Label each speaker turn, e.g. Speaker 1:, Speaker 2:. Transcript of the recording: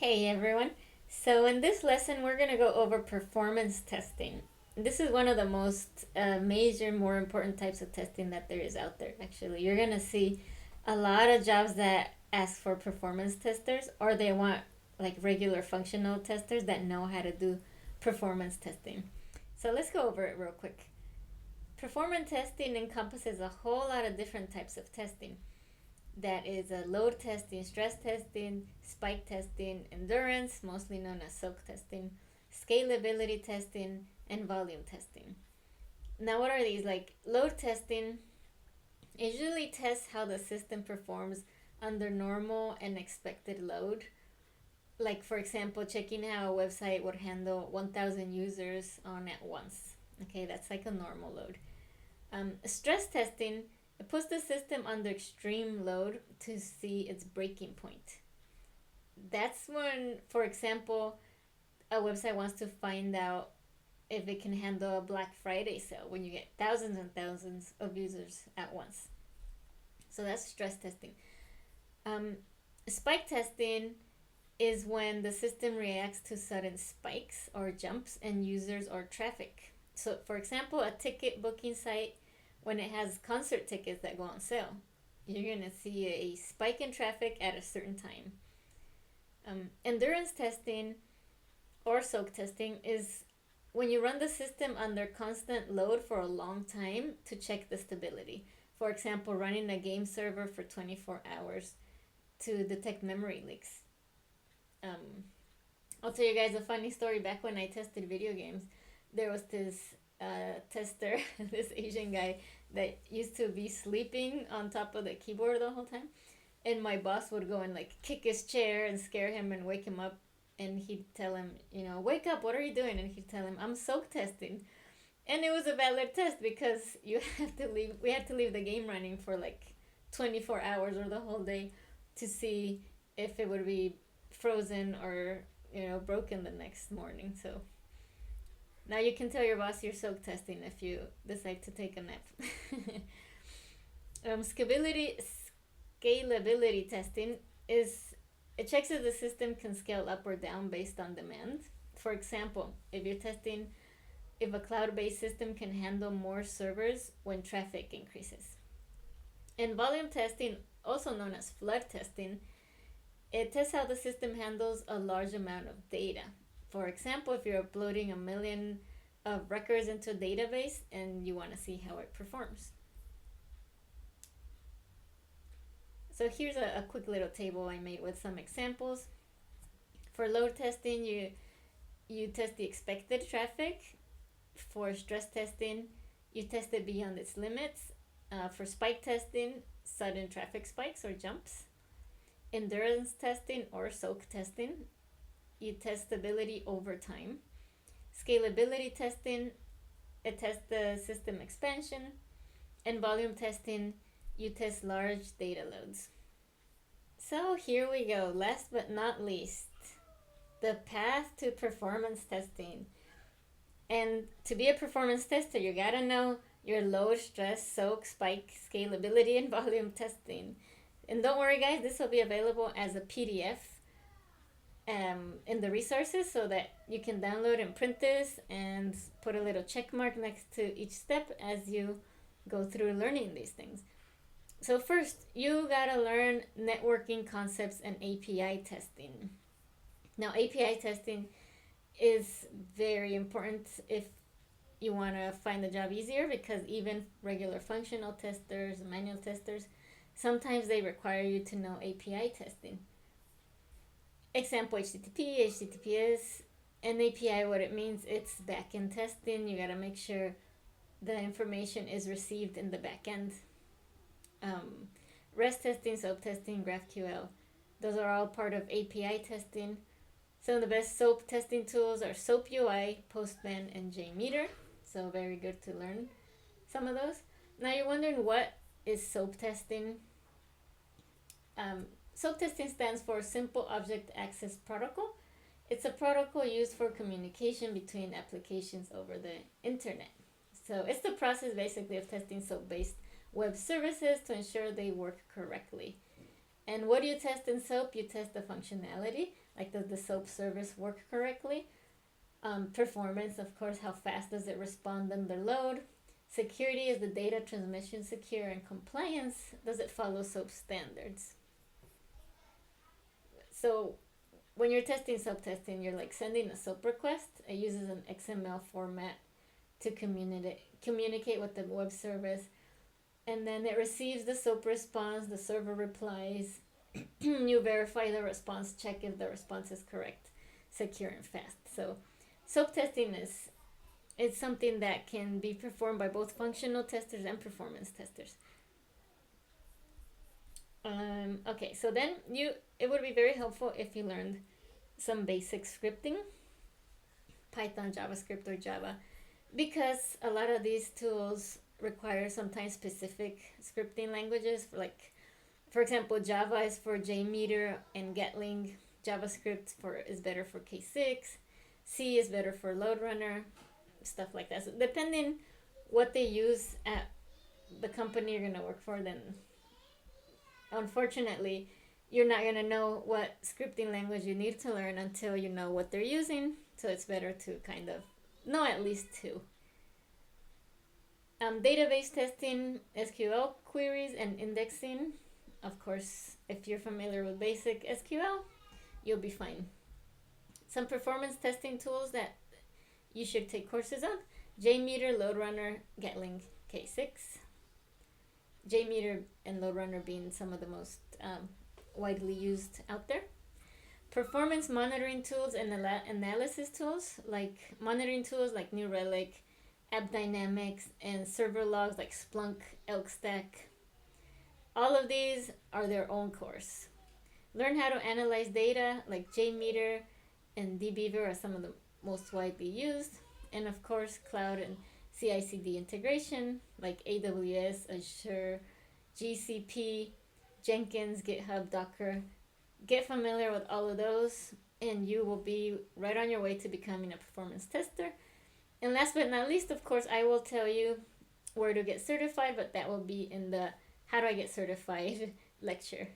Speaker 1: Hey everyone. So in this lesson we're going to go over performance testing. This is one of the most major, more important types of testing that there is out there actually. You're going to see a lot of jobs that ask for performance testers or they want like regular functional testers that know how to do performance testing. So let's go over it real quick. Performance testing encompasses a whole lot of different types of testing. That is a load testing, stress testing, spike testing, endurance, mostly known as soak testing, scalability testing, and volume testing. Now, what are these? Like load testing usually tests how the system performs under normal and expected load. Like, for example, checking how a website would handle 1,000 users on at once. Okay, that's like a normal load. Stress testing, it puts the system under extreme load to see its breaking point. That's when, for example, a website wants to find out if it can handle a Black Friday sale when you get thousands and thousands of users at once. So that's stress testing. Um, Spike testing is when the system reacts to sudden spikes or jumps in users or traffic. So, for example, a ticket booking site, when it has concert tickets that go on sale, you're going to see a spike in traffic at a certain time. Endurance testing or soak testing is when you run the system under constant load for a long time to check the stability. For example, running a game server for 24 hours to detect memory leaks. Um, I'll tell you guys a funny story. Back when I tested video games, there was this tester, this Asian guy that used to be sleeping on top of the keyboard the whole time. And my boss would go and like kick his chair and scare him and wake him up. And he'd tell him, wake up, what are you doing? And he'd tell him, I'm soak testing. And it was a valid test because we had to leave the game running for like 24 hours or the whole day to see if it would be frozen or, broken the next morning. So now you can tell your boss you're soak testing if you decide to take a nap. Scalability testing is it checks if the system can scale up or down based on demand. For example, if you're testing if a cloud-based system can handle more servers when traffic increases. And volume testing, also known as flood testing, it tests how the system handles a large amount of data. For example, if you're uploading a million of records into a database and you want to see how it performs. So here's a quick little table I made with some examples. For load testing, you test the expected traffic. For stress testing, you test it beyond its limits. For spike testing, sudden traffic spikes or jumps. Endurance testing or soak testing, you test stability over time. Scalability testing, it tests the system expansion. And volume testing, you test large data loads. So here we go, last but not least, the path to performance testing. And to be a performance tester, you gotta know your load, stress, soak, spike, scalability, and volume testing. And don't worry, guys, this will be available as a PDF in the resources so that you can download and print this and put a little check mark next to each step as you go through learning these things. So first, you gotta learn networking concepts and API testing. Now, API testing is very important if you want to find the job easier because even regular functional testers, manual testers, sometimes they require you to know API testing. Example, HTTP, HTTPS, and API, what it means, it's backend testing. You gotta make sure the information is received in the backend. REST testing, SOAP testing, GraphQL, those are all part of API testing. Some of the best SOAP testing tools are SOAP UI, Postman, and JMeter. So very good to learn some of those. Now you're wondering what is SOAP testing? SOAP testing stands for Simple Object Access Protocol. It's a protocol used for communication between applications over the internet. So it's the process basically of testing SOAP-based web services to ensure they work correctly. And what do you test in SOAP? You test the functionality, like does the SOAP service work correctly? Performance, of course, how fast does it respond under load? Security, is the data transmission secure? And compliance, does it follow SOAP standards? So when you're testing SOAP testing, you're like sending a SOAP request. It uses an XML format to communicate with the web service, and then it receives the SOAP response. The server replies. You verify the response, check if the response is correct, secure, and fast. So SOAP testing is it's something that can be performed by both functional testers and performance testers. Okay, so then it would be very helpful if you learned some basic scripting, Python, JavaScript, or Java, because a lot of these tools require sometimes specific scripting languages. For example, Java is for JMeter and Gatling. JavaScript is better for K6. C is better for Load Runner, stuff like that. So depending what they use at the company you're gonna work for, then unfortunately you're not gonna know what scripting language you need to learn until you know what they're using. So it's better to kind of know at least two. Database testing, SQL queries, and indexing. Of course, if you're familiar with basic SQL, you'll be fine. Some performance testing tools that you should take courses on: JMeter, Load Runner, Gatling, K6. JMeter and Load Runner being some of the most widely used out there. Performance monitoring tools and analysis tools, like monitoring tools like New Relic, App Dynamics, and server logs like Splunk, ElkStack. All of these are their own course. Learn how to analyze data like JMeter and dbeaver are some of the most widely used. And of course, cloud and CI/CD integration like AWS, Azure, GCP, Jenkins, GitHub, Docker. Get familiar with all of those, and you will be right on your way to becoming a performance tester. And last but not least, of course, I will tell you where to get certified, but that will be in the How Do I Get Certified lecture.